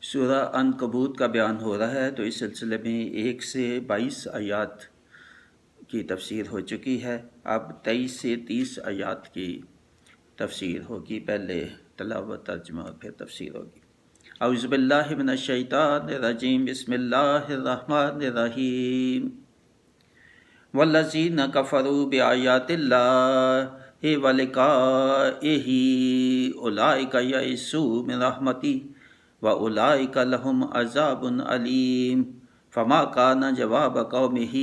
سورہ عنکبوت کا بیان ہو رہا ہے، تو اس سلسلے میں 1 سے 22 آیات کی تفسیر ہو چکی ہے۔ اب 23 سے 30 آیات کی تفسیر ہوگی، پہلے تلاوت، ترجمہ اور پھر تفسیر ہوگی۔ اعوذ باللہ من الشیطان الرجیم، بسم اللہ الرحمن الرحیم۔ والذین کفروا بآیات اللہ ولقائہ اولئک یئسوا من رحمتی وَأُولَئِكَ لَهُمْ عَذَابٌ أَلِيمٌ فَمَا كَانَ جَوَابَ قَوْمِهِ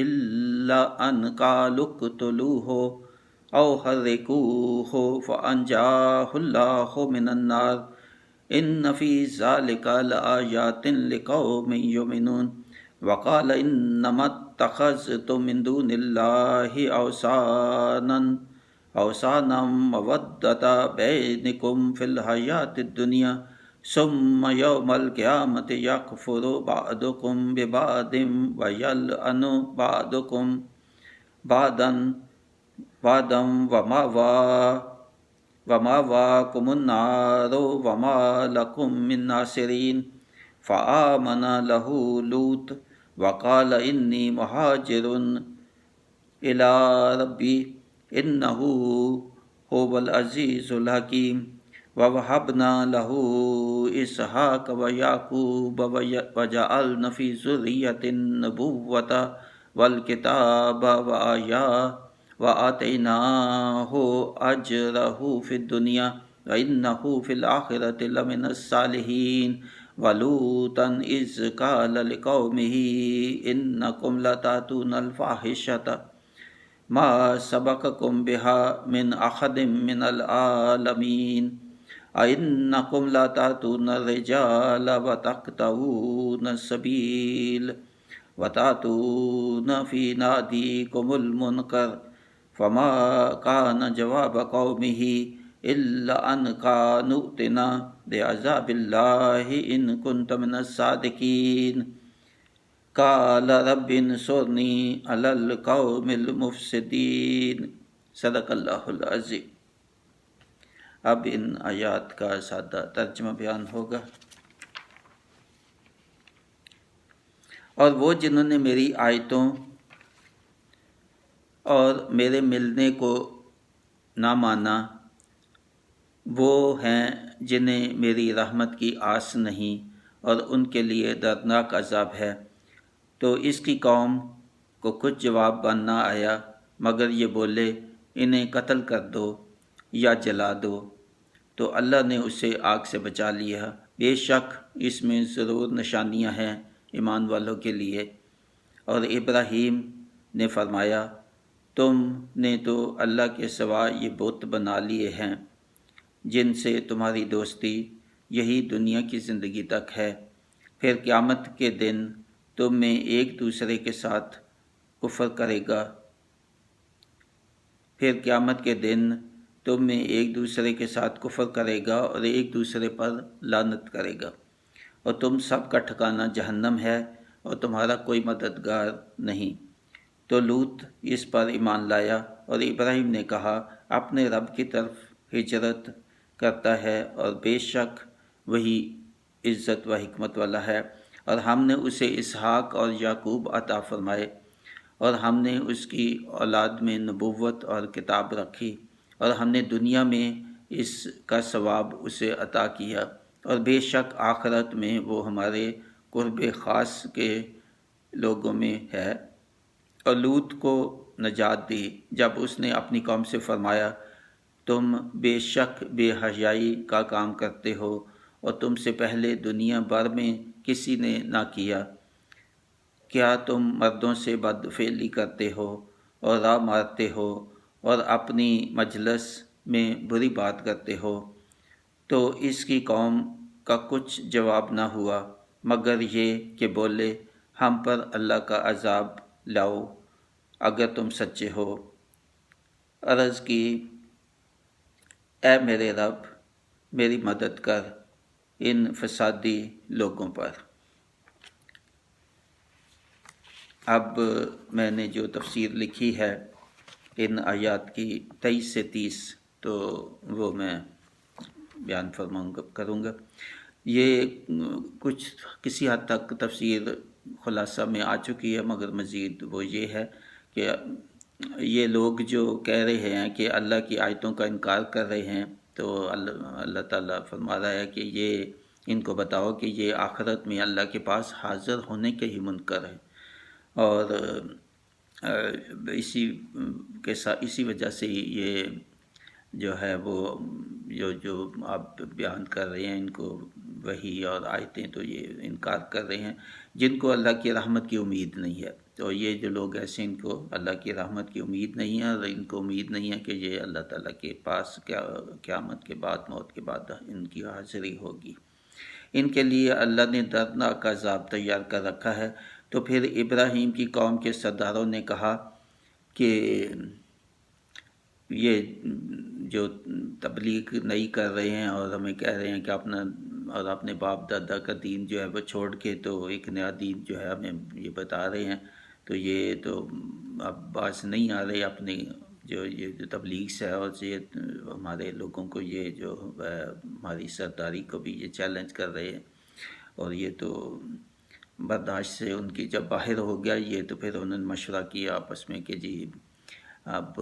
إِلَّا أَنْ قَالُوا اقْتُلُوهُ أَوْ حَرِّقُوهُ فَأَنْجَاهُ اللَّهُ مِنَ النَّارِ إِنَّ فِي ذَلِكَ لَآيَاتٍ لِقَوْمٍ يُؤْمِنُونَ وَقَالَ إِنَّمَا اتَّخَذْتُم مِّن دُونِ اللَّهِ أَوْثَانًا مَوَدَّةَ بَيْنِكُمْ فِي الْحَيَاةِ الدُّنْيَا ثم یوم القیامت یکفر بعضکم ببعض ویلعن بعضکم بعضا ومأواکم النار وما لکم من ناصرین فآمن له لوط وقال انی مہاجر الی ربی انہ هو العزیز الحکیم وَوَهَبْنَا لَهُ إِسْحَاقَ وَيَعْقُوبَ وَجَعَلْنَا فِي ذُرِّيَّتِهِ النُّبُوَّةَ وَالْكِتَابَ وَآتَيْنَاهُ أَجْرَهُ فِي الدُّنْيَا وَإِنَّهُ فِي الْآخِرَةِ لَمِنَ الصَّالِحِينَ وَلُوطًا إِذْ قَالَ لِقَوْمِهِ إِنَّكُمْ لَتَأْتُونَ الْفَاحِشَةَ مَا سَبَقَكُمْ بِهَا مِنْ أَحَدٍ مِنَ الْعَالَمِينَ أَإِنَّكُمْ لَتَأْتُونَ الرِّجَالَ وَتَقْطَعُونَ السَّبِيلَ وَتَأْتُونَ فِي نَادِيكُمُ الْمُنكَرَ فَمَا كَانَ جَوَابَ قَوْمِهِ إِلَّا أَنْ قَالُوا ائْتِنَا بِعَذَابِ اللَّهِ إِن كُنتَ مِنَ الصَّادِقِينَ قَالَ رَبِّ انصُرْنِي عَلَى الْقَوْمِ الْمُفْسِدِينَ۔ صدق اللہ العظیم۔ اب ان آیات کا سادہ ترجمہ بیان ہوگا۔ اور وہ جنہوں نے میری آیتوں اور میرے ملنے کو نہ مانا، وہ ہیں جنہیں میری رحمت کی آس نہیں اور ان کے لیے دردناک عذاب ہے۔ تو اس کی قوم کو کچھ جواب بن نہ آیا مگر یہ بولے، انہیں قتل کر دو یا جلا دو۔ تو اللہ نے اسے آگ سے بچا لیا۔ بے شک اس میں ضرور نشانیاں ہیں ایمان والوں کے لیے۔ اور ابراہیم نے فرمایا، تم نے تو اللہ کے سوا یہ بت بنا لیے ہیں جن سے تمہاری دوستی یہی دنیا کی زندگی تک ہے، پھر قیامت کے دن تم میں ایک دوسرے کے ساتھ کفر کرے گا، پھر قیامت کے دن تم میں ایک دوسرے کے ساتھ کفر کرے گا اور ایک دوسرے پر لعنت کرے گا، اور تم سب کا ٹھکانہ جہنم ہے اور تمہارا کوئی مددگار نہیں۔ تو لوط اس پر ایمان لایا اور ابراہیم نے کہا، اپنے رب کی طرف ہجرت کرتا ہے اور بے شک وہی عزت و حکمت والا ہے، اور ہم نے اسے اسحاق اور یعقوب عطا فرمائے، اور ہم نے اس کی اولاد میں نبوت اور کتاب رکھی، اور ہم نے دنیا میں اس کا ثواب اسے عطا کیا، اور بے شک آخرت میں وہ ہمارے قرب خاص کے لوگوں میں ہے۔ اور لوط کو نجات دی جب اس نے اپنی قوم سے فرمایا، تم بے شک بے حیائی کا کام کرتے ہو اور تم سے پہلے دنیا بھر میں کسی نے نہ کیا۔ کیا تم مردوں سے بد فعلی کرتے ہو اور راہ مارتے ہو اور اپنی مجلس میں بری بات کرتے ہو؟ تو اس کی قوم کا کچھ جواب نہ ہوا مگر یہ کہ بولے، ہم پر اللہ کا عذاب لاؤ اگر تم سچے ہو۔ عرض کی، اے میرے رب، میری مدد کر ان فسادی لوگوں پر۔ اب میں نے جو تفسیر لکھی ہے ان آیات کی 23 سے 30، تو وہ میں بیان کروں گا۔ یہ کچھ کسی حد تک تفسیر خلاصہ میں آ چکی ہے، مگر مزید وہ یہ ہے کہ یہ لوگ جو کہہ رہے ہیں کہ اللہ کی آیتوں کا انکار کر رہے ہیں، تو اللہ تعالیٰ فرما رہا ہے کہ یہ ان کو بتاؤ کہ یہ آخرت میں اللہ کے پاس حاضر ہونے کے ہی منکر ہیں، اور اسی وجہ سے یہ جو ہے وہ جو آپ بیان کر رہے ہیں، ان کو وحی اور آیتیں، تو یہ انکار کر رہے ہیں جن کو اللہ کی رحمت کی امید نہیں ہے۔ تو یہ جو لوگ ایسے، ان کو اللہ کی رحمت کی امید نہیں ہے، اور ان کو امید نہیں ہے کہ یہ اللہ تعالیٰ کے پاس قیامت کے بعد، موت کے بعد ان کی حاضری ہوگی۔ ان کے لیے اللہ نے دردناک عذاب تیار کر رکھا ہے۔ تو پھر ابراہیم کی قوم کے سرداروں نے کہا کہ یہ جو تبلیغ نہیں کر رہے ہیں اور ہمیں کہہ رہے ہیں کہ اپنے باپ دادا کا دین جو ہے وہ چھوڑ کے تو ایک نیا دین جو ہے ہمیں یہ بتا رہے ہیں، تو یہ تو اب باز نہیں آ رہے اپنے جو تبلیغ سے، اور یہ ہمارے لوگوں کو یہ جو ہماری سرداری کو بھی یہ چیلنج کر رہے ہیں، اور یہ تو برداشت سے ان کی جب باہر ہو گیا یہ، تو پھر انہوں نے مشورہ کیا آپس میں کہ جی اب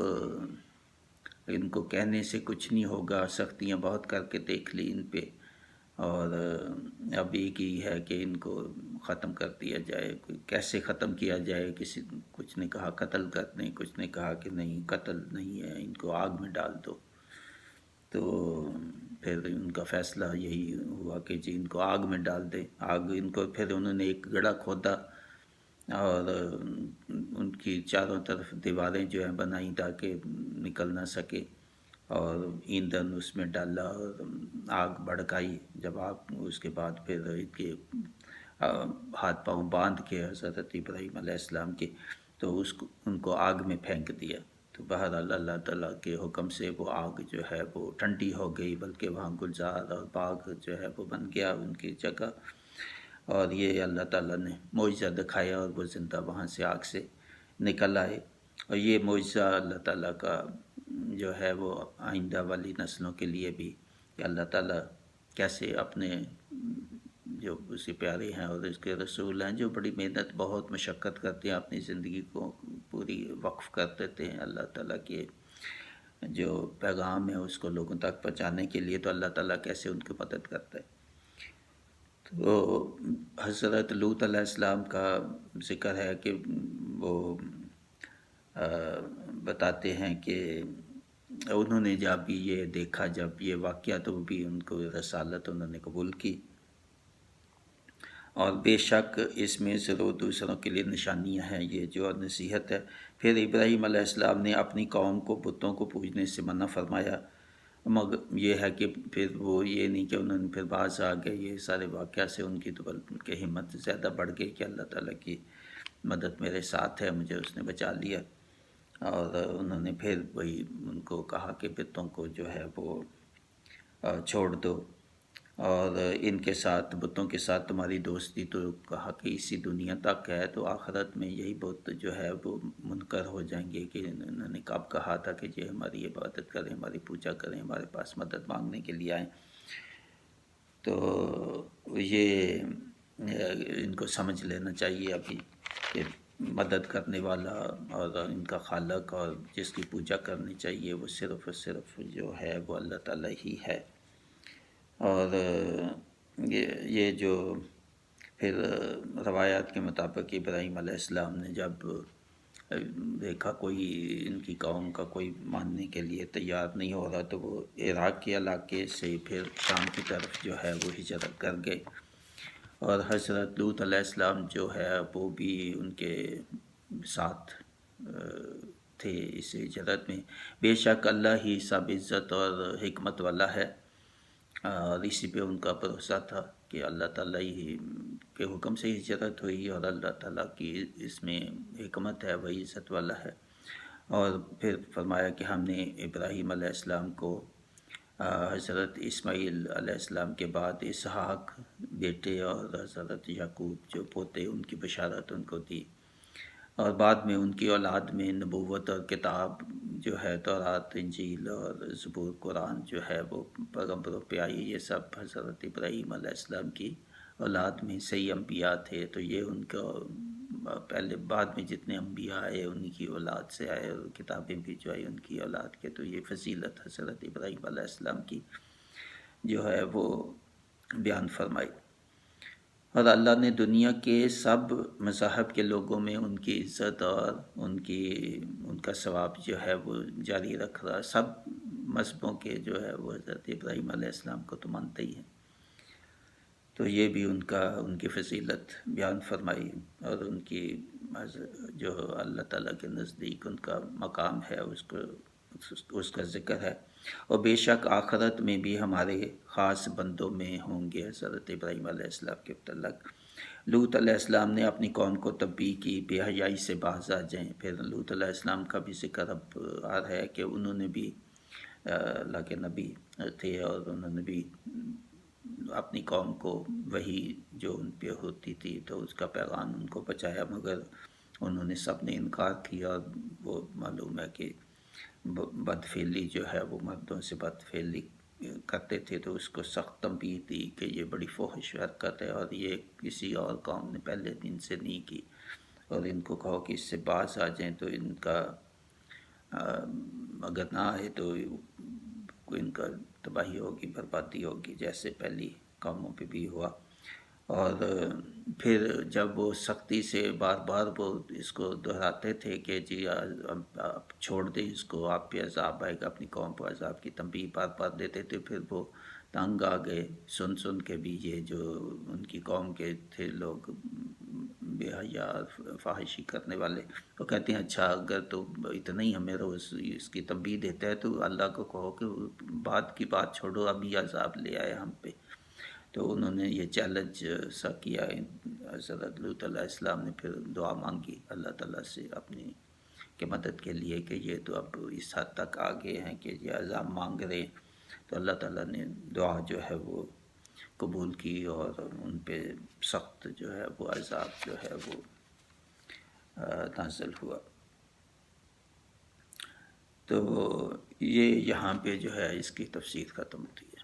ان کو کہنے سے کچھ نہیں ہوگا، سختیاں بہت کر کے دیکھ لی ان پہ، اور اب ایک ہی ہے کہ ان کو ختم کر دیا جائے۔ کیسے ختم کیا جائے؟ کچھ نے کہا قتل کر دیں، کچھ نے کہا کہ نہیں قتل نہیں ہے، ان کو آگ میں ڈال دو۔ تو پھر ان کا فیصلہ یہی ہوا کہ جی ان کو آگ میں ڈال دیں۔ ان کو پھر انہوں نے ایک گڑھا کھودا اور ان کی چاروں طرف دیواریں جو ہیں بنائیں تاکہ نکل نہ سکے، اور ایندھن اس میں ڈالا اور آگ بھڑکائی۔ جب آگ، اس کے بعد پھر ان کے ہاتھ پاؤں باندھ کے حضرت ابراہیم علیہ السلام کے، تو ان کو آگ میں پھینک دیا۔ تو بہرحال اللہ تعالیٰ کے حکم سے وہ آگ جو ہے وہ ٹھنڈی ہو گئی، بلکہ وہاں گلزار اور باغ جو ہے وہ بن گیا ان کی جگہ، اور یہ اللہ تعالیٰ نے معجزہ دکھایا، اور وہ زندہ وہاں سے آگ سے نکل آئے۔ اور یہ معجزہ اللہ تعالیٰ کا جو ہے وہ آئندہ والی نسلوں کے لیے بھی، کہ اللہ تعالیٰ کیسے اپنے جو اس کے پیارے ہیں اور اس کے رسول ہیں، جو بڑی محنت، بہت مشقت کرتے ہیں، اپنی زندگی کو پوری وقف کر دیتے ہیں اللہ تعالیٰ کے جو پیغام ہے اس کو لوگوں تک پہنچانے کے لیے، تو اللہ تعالیٰ کیسے ان کی مدد کرتا ہے۔ تو حضرت لوط علیہ السلام کا ذکر ہے کہ وہ بتاتے ہیں کہ انہوں نے جب یہ دیکھا، جب یہ واقعہ، تو بھی ان کو رسالت انہوں نے قبول کی، اور بے شک اس میں ضرور دوسروں کے لیے نشانیاں ہیں، یہ جو نصیحت ہے۔ پھر ابراہیم علیہ السلام نے اپنی قوم کو بتوں کو پوجنے سے منع فرمایا، مگر یہ ہے کہ پھر وہ یہ نہیں کہ انہوں نے پھر باز آ گئے، یہ سارے واقعہ سے ان کی تو بلکہ ہمت زیادہ بڑھ گئی کہ اللہ تعالیٰ کی مدد میرے ساتھ ہے، مجھے اس نے بچا لیا، اور انہوں نے پھر وہی ان کو کہا کہ بتوں کو جو ہے وہ چھوڑ دو، اور ان کے ساتھ، بتوں کے ساتھ تمہاری دوستی تو کہا کہ اسی دنیا تک ہے، تو آخرت میں یہی بت جو ہے وہ منکر ہو جائیں گے کہ انہوں نے کب کہا تھا کہ یہ ہماری عبادت کریں، ہماری پوجا کریں، ہمارے پاس مدد مانگنے کے لیے آئیں۔ تو یہ ان کو سمجھ لینا چاہیے ابھی کہ مدد کرنے والا اور ان کا خالق اور جس کی پوجا کرنی چاہیے وہ صرف اور صرف جو ہے وہ اللہ تعالیٰ ہی ہے۔ اور یہ جو پھر روایات کے مطابق ابراہیم علیہ السلام نے جب دیکھا کوئی ان کی قوم کا کوئی ماننے کے لیے تیار نہیں ہو رہا، تو وہ عراق کے علاقے سے پھر شام کی طرف جو ہے وہ ہجرت کر گئے، اور حضرت لوط علیہ السلام جو ہے وہ بھی ان کے ساتھ تھے اس ہجرت میں۔ بے شک اللہ ہی سب عزت اور حکمت والا ہے، اور اسی پہ ان کا بھروسہ تھا کہ اللہ تعالیٰ ہی کے حکم سے ہجرت ہوئی، اور اللہ تعالیٰ کی اس میں حکمت ہے، وہی عزت والا ہے۔ اور پھر فرمایا کہ ہم نے ابراہیم علیہ السلام کو حضرت اسماعیل علیہ السلام کے بعد اسحاق بیٹے اور حضرت یعقوب جو پوتے، ان کی بشارت ان کو دی، اور بعد میں ان کی اولاد میں نبوت اور کتاب جو ہے تورات، انجیل اور زبور، قرآن جو ہے وہ پیغمبروں پہ آئی. یہ سب حضرت ابراہیم علیہ السلام کی اولاد میں سے ہی انبیاء تھے. تو یہ ان کا پہلے بعد میں جتنے انبیاء آئے ان کی اولاد سے آئے، اور کتابیں بھی جو آئی ان کی اولاد کے. تو یہ فضیلت حضرت ابراہیم علیہ السلام کی جو ہے وہ بیان فرمائی. اور اللہ نے دنیا کے سب مذاہب کے لوگوں میں ان کی عزت اور ان کا ثواب جو ہے وہ جاری رکھ رہا. سب مذہبوں کے جو ہے وہ حضرت ابراہیم علیہ السلام کو تو مانتے ہی ہیں. تو یہ بھی ان کی فضیلت بیان فرمائی، اور ان کی جو اللہ تعالیٰ کے نزدیک ان کا مقام ہے اس کا ذکر ہے. اور بے شک آخرت میں بھی ہمارے خاص بندوں میں ہوں گے حضرت ابراہیم علیہ السلام کے متعلق. لوط علیہ السلام نے اپنی قوم کو تنبیہ کی بے حیائی سے باز آ جائیں. پھر لوط علیہ السلام کا بھی ذکر اب آ رہا ہے کہ انہوں نے بھی اللہ کے نبی تھے، اور انہوں نے بھی اپنی قوم کو وہی جو ان پہ ہوتی تھی تو اس کا پیغام ان کو پہنچایا، مگر انہوں نے سب نے انکار کیا. اور وہ معلوم ہے کہ بد فعلی جو ہے وہ مردوں سے بد فعلی کرتے تھے، تو اس کو سخت تنبیہ دی کہ یہ بڑی فحش حرکت ہے، اور یہ کسی اور قوم نے پہلے دن سے نہیں کی. اور ان کو کہو کہ اس سے باز آ جائیں، تو ان کا اگر نہ آئے تو ان کا تباہی ہوگی، بربادی ہوگی، جیسے پہلی قوموں پہ بھی ہوا. اور پھر جب وہ سختی سے بار بار وہ اس کو دہراتے تھے کہ جی آپ چھوڑ دیں اس کو، آپ پہ عذاب آئے گا، اپنی قوم پر عذاب کی تنبیہ بار بار دیتے تھے. پھر وہ تنگ آ گئے سن کے بھی، یہ جو ان کی قوم کے تھے لوگ بے حیا فحاشی کرنے والے، وہ کہتے ہیں اچھا اگر تو اتنا ہی ہمیں روز اس کی تنبیہ دیتا ہے تو اللہ کو کہو کہ بعد کی بات چھوڑو، ابھی عذاب لے آئے ہم پہ. تو انہوں نے یہ چیلنج سا کیا. حضرت لوط علیہ السلام نے پھر دعا مانگی اللہ تعالیٰ سے اپنی کہ مدد کے لیے کہ یہ تو اب اس حد تک آ گئے ہیں کہ یہ عذاب مانگ رہے ہیں. تو اللہ تعالیٰ نے دعا جو ہے وہ قبول کی، اور ان پہ سخت جو ہے وہ عذاب جو ہے وہ نازل ہوا. تو یہ یہاں پہ جو ہے اس کی تفسیر ختم ہوتی ہے.